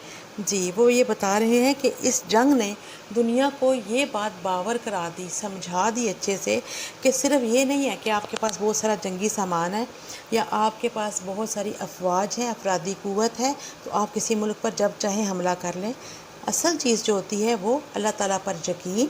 جی وہ یہ بتا رہے ہیں کہ اس جنگ نے دنیا کو یہ بات باور کرا دی، سمجھا دی اچھے سے کہ صرف یہ نہیں ہے کہ آپ کے پاس بہت سارا جنگی سامان ہے یا آپ کے پاس بہت ساری افواج ہیں، افرادی قوت ہے، تو آپ کسی ملک پر جب چاہیں حملہ کر لیں۔ اصل چیز جو ہوتی ہے وہ اللہ تعالیٰ پر یقین،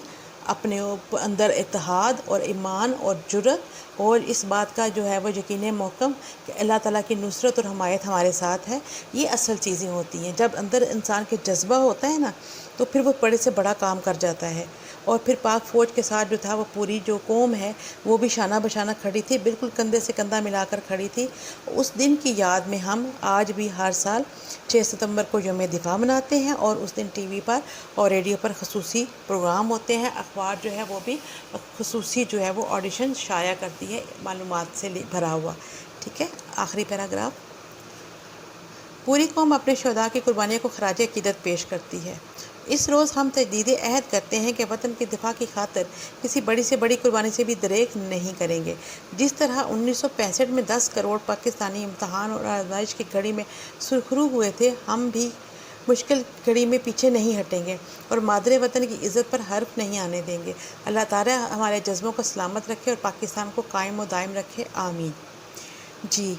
اپنے اندر اتحاد اور ایمان اور جرأت، اور اس بات کا جو ہے وہ یقین محکم کہ اللہ تعالیٰ کی نصرت اور حمایت ہمارے ساتھ ہے۔ یہ اصل چیزیں ہوتی ہیں۔ جب اندر انسان کے جذبہ ہوتا ہے نا تو پھر وہ بڑے سے بڑا کام کر جاتا ہے۔ اور پھر پاک فوج کے ساتھ جو تھا وہ پوری جو قوم ہے وہ بھی شانہ بشانہ کھڑی تھی، بالکل کندھے سے کندھا ملا کر کھڑی تھی۔ اس دن کی یاد میں ہم آج بھی ہر سال 6 ستمبر کو یوم دفاع مناتے ہیں، اور اس دن ٹی وی پر اور ریڈیو پر خصوصی پروگرام ہوتے ہیں۔ اخبار جو ہے وہ بھی خصوصی جو ہے وہ آڈیشن شائع کرتی ہے، معلومات سے بھرا ہوا۔ ٹھیک ہے، آخری پیراگراف۔ پوری قوم اپنے شہداء کی قربانیوں کو خراج عقیدت پیش کرتی ہے۔ اس روز ہم تجدید عہد کرتے ہیں کہ وطن کی دفاع کی خاطر کسی بڑی سے بڑی قربانی سے بھی دریغ نہیں کریں گے۔ جس طرح 1965 میں 10 کروڑ پاکستانی امتحان اور آزمائش کی گھڑی میں سرخرو ہوئے تھے، ہم بھی مشکل گھڑی میں پیچھے نہیں ہٹیں گے اور مادر وطن کی عزت پر حرف نہیں آنے دیں گے۔ اللہ تعالیٰ ہمارے جذبوں کو سلامت رکھے اور پاکستان کو قائم و دائم رکھے، آمین۔ جی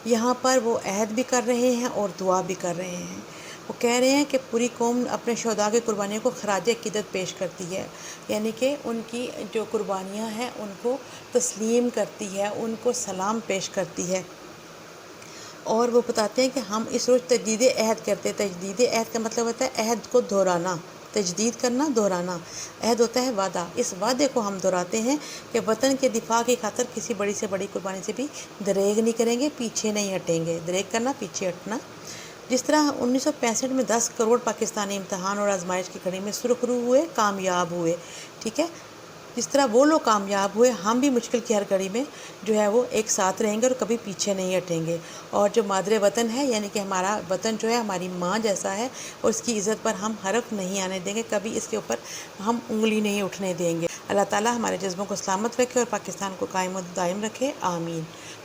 یہاں پر وہ عہد بھی کر رہے ہیں اور دعا بھی کر رہے ہیں۔ وہ کہہ رہے ہیں کہ پوری قوم اپنے شہداء کی قربانیوں کو خراج عقیدت پیش کرتی ہے، یعنی کہ ان کی جو قربانیاں ہیں ان کو تسلیم کرتی ہے، ان کو سلام پیش کرتی ہے۔ اور وہ بتاتے ہیں کہ ہم اس روز تجدید عہد کرتے ہیں۔ تجدید عہد کا مطلب ہوتا ہے عہد کو دہرانا، تجدید کرنا، دہرانا۔ عہد ہوتا ہے وعدہ، اس وعدے کو ہم دہراتے ہیں کہ وطن کے دفاع کی خاطر کسی بڑی سے بڑی قربانی سے بھی دریغ نہیں کریں گے، پیچھے نہیں ہٹیں گے۔ دریغ کرنا، پیچھے ہٹنا۔ جس طرح 1965 میں 10 کروڑ پاکستانی امتحان اور آزمائش کی گھڑی میں سرخرو ہوئے، کامیاب ہوئے، ٹھیک ہے، جس طرح وہ لوگ کامیاب ہوئے، ہم بھی مشکل کی ہر گھڑی میں جو ہے وہ ایک ساتھ رہیں گے اور کبھی پیچھے نہیں ہٹیں گے۔ اور جو مادر وطن ہے، یعنی کہ ہمارا وطن جو ہے ہماری ماں جیسا ہے، اور اس کی عزت پر ہم حرف نہیں آنے دیں گے، کبھی اس کے اوپر ہم انگلی نہیں اٹھنے دیں گے۔ اللہ تعالیٰ ہمارے جذبوں کو سلامت رکھے اور پاکستان کو قائم و دائم رکھے، آمین۔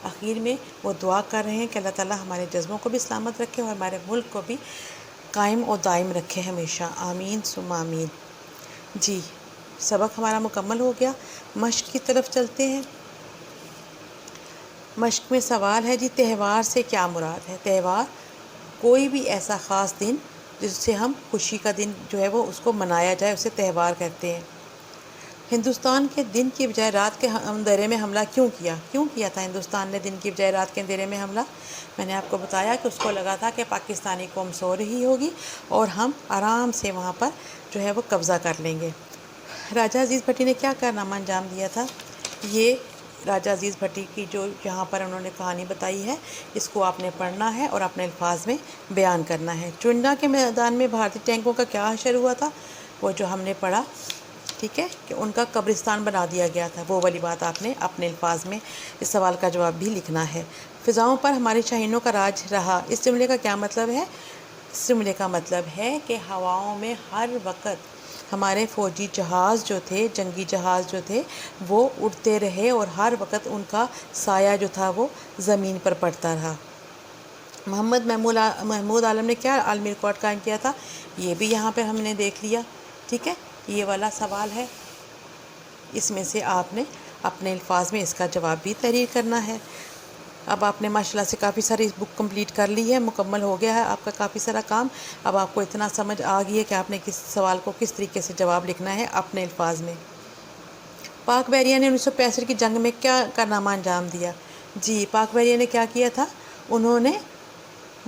آخر میں وہ دعا کر رہے ہیں کہ اللہ تعالیٰ ہمارے جذبوں کو بھی سلامت رکھے اور ہمارے ملک کو بھی قائم و دائم رکھے ہمیشہ، آمین ثم آمین۔ جی سبق ہمارا مکمل ہو گیا، مشق کی طرف چلتے ہیں۔ مشق میں سوال ہے جی، تہوار سے کیا مراد ہے؟ تہوار کوئی بھی ایسا خاص دن جس سے ہم خوشی کا دن جو ہے وہ اس کو منایا جائے، اسے تہوار کہتے ہیں۔ ہندوستان کے دن کی بجائے رات کے اندھیرے میں حملہ کیوں کیا تھا ہندوستان نے دن کی بجائے رات کے اندھیرے میں حملہ؟ میں نے آپ کو بتایا کہ اس کو لگا تھا کہ پاکستانی قوم سو رہی ہوگی اور ہم آرام سے وہاں پر جو ہے وہ قبضہ کر لیں گے۔ راجہ عزیز بھٹی نے کیا کارنامہ انجام دیا تھا؟ یہ راجہ عزیز بھٹی کی جو یہاں پر انہوں نے کہانی بتائی ہے، اس کو آپ نے پڑھنا ہے اور اپنے الفاظ میں بیان کرنا ہے۔ چنڈا کے میدان میں بھارتی ٹینکوں کا کیا حشر ہوا تھا؟ وہ جو ہم نے پڑھا، ٹھیک ہے، کہ ان کا قبرستان بنا دیا گیا تھا، وہ والی بات آپ نے اپنے الفاظ میں اس سوال کا جواب بھی لکھنا ہے۔ فضاؤں پر ہمارے شاہینوں کا راج رہا، اس جملے کا کیا مطلب ہے؟ اس جملے کا مطلب ہے کہ ہواؤں میں ہر وقت ہمارے فوجی جہاز جو تھے، جنگی جہاز جو تھے، وہ اڑتے رہے اور ہر وقت ان کا سایہ جو تھا وہ زمین پر پڑتا رہا۔ محمود عالم نے کیا عالمی ریکارڈ قائم کیا تھا؟ یہ بھی یہاں پہ ہم نے دیکھ لیا، ٹھیک ہے، یہ والا سوال ہے، اس میں سے آپ نے اپنے الفاظ میں اس کا جواب بھی تحریر کرنا ہے۔ اب آپ نے ماشاءاللہ سے کافی ساری بک کمپلیٹ کر لی ہے، مکمل ہو گیا ہے آپ کا کافی سارا کام۔ اب آپ کو اتنا سمجھ آ گئی ہے کہ آپ نے کس سوال کو کس طریقے سے جواب لکھنا ہے اپنے الفاظ میں۔ پاک بحریہ نے 1965 کی جنگ میں کیا کارنامہ انجام دیا؟ جی پاک بحریہ نے کیا کیا تھا؟ انہوں نے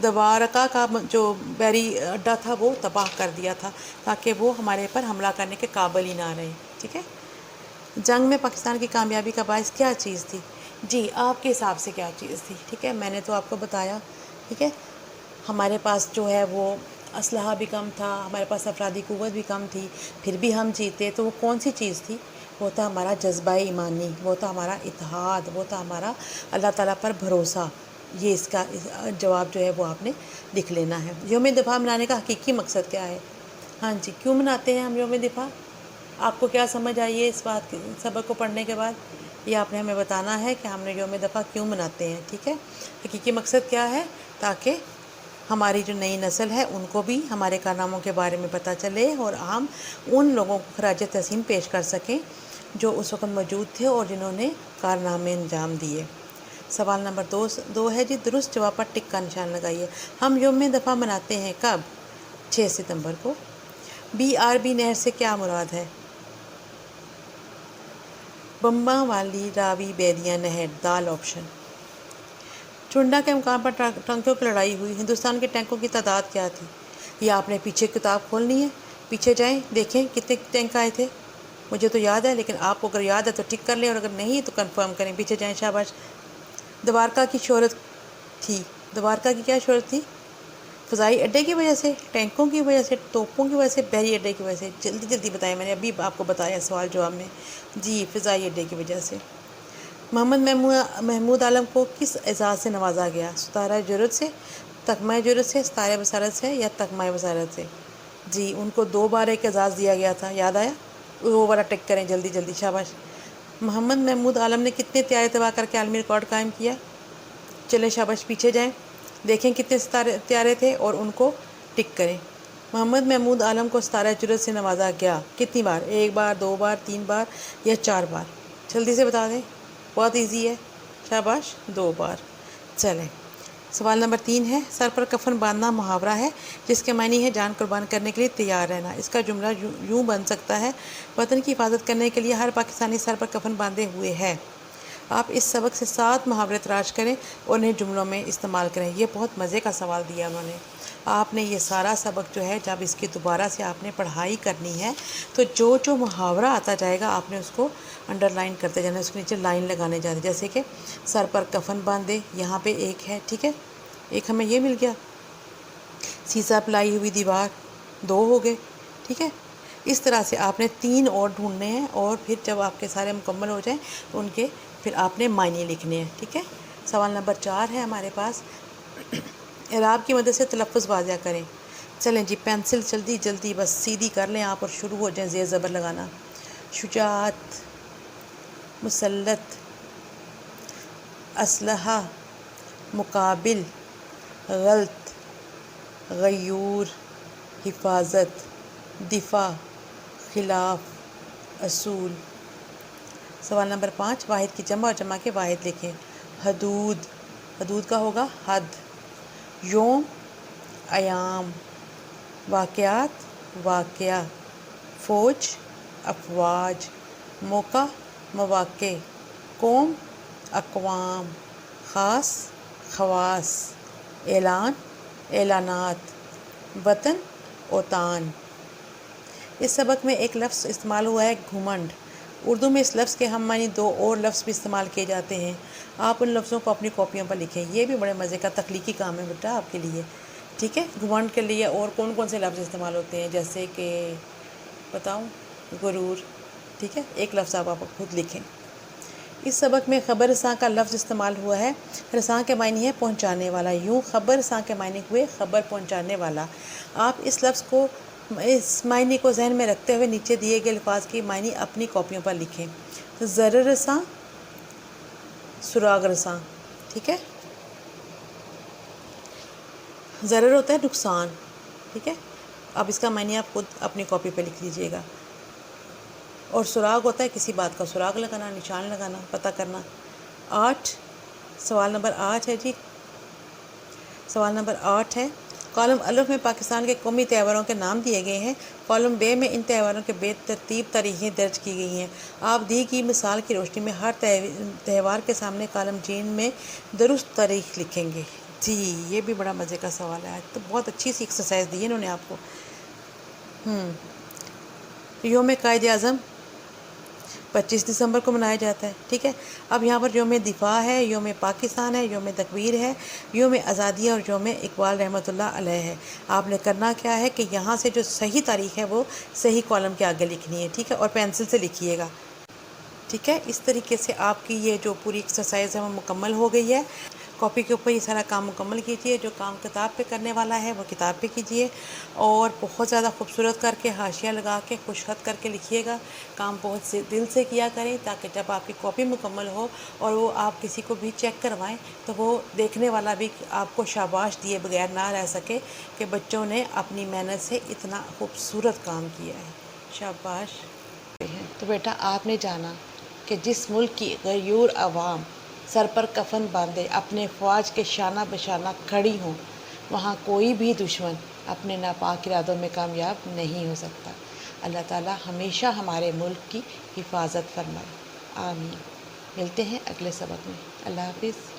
دوارکا کا جو بحری اڈہ تھا وہ تباہ کر دیا تھا تاکہ وہ ہمارے پر حملہ کرنے کے قابل ہی نہ رہے، ٹھیک ہے۔ جنگ میں پاکستان کی کامیابی کا باعث کیا چیز تھی؟ جی آپ کے حساب سے کیا چیز تھی؟ ٹھیک ہے، میں نے تو آپ کو بتایا، ٹھیک ہے، ہمارے پاس جو ہے وہ اسلحہ بھی کم تھا، ہمارے پاس افرادی قوت بھی کم تھی، پھر بھی ہم جیتے، تو وہ کون سی چیز تھی؟ وہ تھا ہمارا جذبہ ایمانی، وہ تھا ہمارا اتحاد، وہ تھا ہمارا اللہ تعالیٰ پر بھروسہ، یہ اس کا جواب جو ہے وہ آپ نے لکھ لینا ہے۔ یوم دفاع منانے کا حقیقی مقصد کیا ہے؟ ہاں جی، کیوں مناتے ہیں ہم یوم دفاع؟ آپ کو کیا سمجھ آئی ہے اس بات کے سبق کو پڑھنے کے بعد؟ یہ آپ نے ہمیں بتانا ہے کہ ہم نے یوم دفاع کیوں مناتے ہیں، ٹھیک ہے؟ حقیقی مقصد کیا ہے؟ تاکہ ہماری جو نئی نسل ہے ان کو بھی ہمارے کارناموں کے بارے میں پتہ چلے اور ہم ان لوگوں کو خراج تحسین پیش کر سکیں جو اس وقت موجود تھے اور جنہوں نے کارنامے انجام دیے۔ سوال نمبر 2 ہے جی، درست جواب پر ٹک کا نشان لگائیے۔ ہم یوم دفاع مناتے ہیں کب؟ 6 ستمبر کو۔ BRB نہر سے کیا مراد ہے؟ بمبا والی راوی بیدیا نہر، دال آپشن۔ چنڈا کے مقام پر ٹینکوں کی لڑائی ہوئی، ہندوستان کے ٹینکوں کی تعداد کیا تھی؟ یہ آپ نے پیچھے کتاب کھولنی ہے، پیچھے جائیں دیکھیں کتنے ٹینک آئے تھے۔ مجھے تو یاد ہے، لیکن آپ کو اگر یاد ہے تو ٹک کر لیں، اور اگر نہیں تو کنفرم کریں۔ پیچھے جائیں، شاباش۔ دوارکا کی شہرت تھی، دوارکا کی کیا شہرت تھی؟ فضائی اڈے کی وجہ سے، ٹینکوں کی وجہ سے، توپوں کی وجہ سے، بحری اڈے کی وجہ سے؟ جلدی جلدی بتائیں، میں نے ابھی آپ کو بتایا سوال جواب میں۔ جی، فضائی اڈے کی وجہ سے۔ محمد محمود عالم کو کس اعزاز سے نوازا گیا؟ ستارہ جرت سے، تمغہ جرت سے، ستارہ بصارت سے، یا تمغہ بصارت سے؟ جی، ان کو 2 بار ایک اعزاز دیا گیا تھا، یاد آیا؟ وہ والا ٹک کریں جلدی جلدی، شاباش۔ محمد محمود عالم نے کتنے طیارے تباہ کر کے عالمی ریکارڈ قائم کیا؟ چلیں شاباش، پیچھے جائیں دیکھیں کتنے طیارے تھے اور ان کو ٹک کریں۔ محمد محمود عالم کو ستارہ جرت سے نوازا گیا کتنی بار؟ 1 بار، 2 بار، 3 بار یا 4 بار؟ جلدی سے بتا دیں، بہت ایزی ہے، شاباش، 2 بار۔ چلیں، سوال نمبر 3 ہے، سر پر کفن باندھنا محاورہ ہے جس کے معنی ہے جان قربان کرنے کے لیے تیار رہنا۔ اس کا جملہ یوں بن سکتا ہے، وطن کی حفاظت کرنے کے لیے ہر پاکستانی سر پر کفن باندھے ہوئے ہے۔ آپ اس سبق سے 7 محاورے تلاش کریں اور انہیں جملوں میں استعمال کریں۔ یہ بہت مزے کا سوال دیا انہوں نے۔ آپ نے یہ سارا سبق جو ہے، جب اس کی دوبارہ سے آپ نے پڑھائی کرنی ہے تو جو محاورہ آتا جائے گا آپ نے اس کو انڈر لائن کرتے جانا، اس کے نیچے لائن لگانے جاتے، جیسے کہ سر پر کفن باندھے، یہاں پہ ایک ہے، ٹھیک ہے، ایک ہمیں یہ مل گیا۔ سیسا پلائی ہوئی دیوار، 2 ہو گئے، ٹھیک ہے۔ اس طرح سے آپ نے 3 اور ڈھونڈنے ہیں، اور پھر جب آپ کے سارے مکمل ہو جائیں تو ان کے پھر آپ نے معنی لکھنے ہیں، ٹھیک ہے۔ سوال نمبر 4 ہے ہمارے پاس، اعراب کی مدد سے تلفظ واضح کریں۔ چلیں جی، پینسل جلدی جلدی بس سیدھی کر لیں آپ اور شروع ہو جائیں زیر زبر لگانا۔ شجاعت، مسلط، اسلحہ، مقابل، غلط، غیور، حفاظت، دفاع، خلاف، اصول۔ سوال نمبر 5، واحد کی جمع اور جمع کے واحد لکھیں۔ حدود، حدود کا ہوگا حد۔ یوم، ایام۔ واقعات، واقعہ۔ فوج، افواج۔ موقع، مواقع۔ قوم، اقوام۔ خاص، خواص۔ اعلان، اعلانات۔ وطن، اوطان۔ اس سبق میں ایک لفظ استعمال ہوا ہے، گھمنڈ۔ اردو میں اس لفظ کے ہم معنی 2 اور لفظ بھی استعمال کیے جاتے ہیں، آپ ان لفظوں کو اپنی کاپیوں پر لکھیں۔ یہ بھی بڑے مزے کا تخلیقی کام ہے بیٹا آپ کے لیے، ٹھیک ہے۔ گھمنڈ کے لیے اور کون کون سے لفظ استعمال ہوتے ہیں، جیسے کہ بتاؤں، غرور، ٹھیک ہے۔ ایک لفظ آپ خود لکھیں۔ اس سبق میں خبر رساں کا لفظ استعمال ہوا ہے۔ رساں کے معنی ہے پہنچانے والا، یوں خبر رساں کے معنی ہوئے خبر پہنچانے والا۔ آپ اس لفظ کو، اس معنی کو ذہن میں رکھتے ہوئے نیچے دیے گئے الفاظ کی معنی اپنی کاپیوں پر لکھیں۔ ضرر رساں، سراغ رساں، ٹھیک ہے۔ ضرر ہوتا ہے نقصان، ٹھیک ہے۔ اب اس کا معنی آپ خود اپنی کاپی پہ لکھ لیجئے گا۔ اور سراغ ہوتا ہے کسی بات کا سراغ لگانا، نشان لگانا، پتہ کرنا۔ 8، سوال نمبر 8 ہے جی، سوال نمبر 8 ہے، کالم الف میں پاکستان کے قومی تہواروں کے نام دیے گئے ہیں، کالم بے میں ان تہواروں کے بے ترتیب تاریخیں درج کی گئی ہیں۔ آپ دی گئی مثال کی روشنی میں ہر تہوار کے سامنے کالم جین میں درست تاریخ لکھیں گے۔ جی، یہ بھی بڑا مزے کا سوال ہے، تو بہت اچھی سی ایکسرسائز دی ہے انہوں نے آپ کو۔ یوم قائد اعظم 25 دسمبر کو منایا جاتا ہے، ٹھیک ہے۔ اب یہاں پر یوم دفاع ہے، یوم پاکستان ہے، یوم تکبیر ہے، یوم آزادی اور یوم اقبال رحمۃ اللہ علیہ ہے۔ آپ نے کرنا کیا ہے کہ یہاں سے جو صحیح تاریخ ہے وہ صحیح کالم کے آگے لکھنی ہے، ٹھیک ہے، اور پینسل سے لکھیے گا، ٹھیک ہے۔ اس طریقے سے آپ کی یہ جو پوری ایکسرسائز ہے وہ مکمل ہو گئی ہے۔ کاپی کے اوپر یہ سارا کام مکمل کیجیے، جو کام کتاب پہ کرنے والا ہے وہ کتاب پہ کیجیے، اور بہت زیادہ خوبصورت کر کے حاشیہ لگا کے خوش خط کر کے لکھیے گا۔ کام بہت دل سے کیا کریں تاکہ جب آپ کی کاپی مکمل ہو اور وہ آپ کسی کو بھی چیک کروائیں تو وہ دیکھنے والا بھی آپ کو شاباش دیے بغیر نہ رہ سکے کہ بچوں نے اپنی محنت سے اتنا خوبصورت کام کیا ہے، شاباش۔ تو بیٹا آپ نے جانا کہ جس ملک کی غیور عوام سر پر کفن باندھے اپنے فوج کے شانہ بشانہ کھڑی ہوں، وہاں کوئی بھی دشمن اپنے ناپاک ارادوں میں کامیاب نہیں ہو سکتا۔ اللہ تعالیٰ ہمیشہ ہمارے ملک کی حفاظت فرمائے، آمین۔ ملتے ہیں اگلے سبق میں، اللہ حافظ۔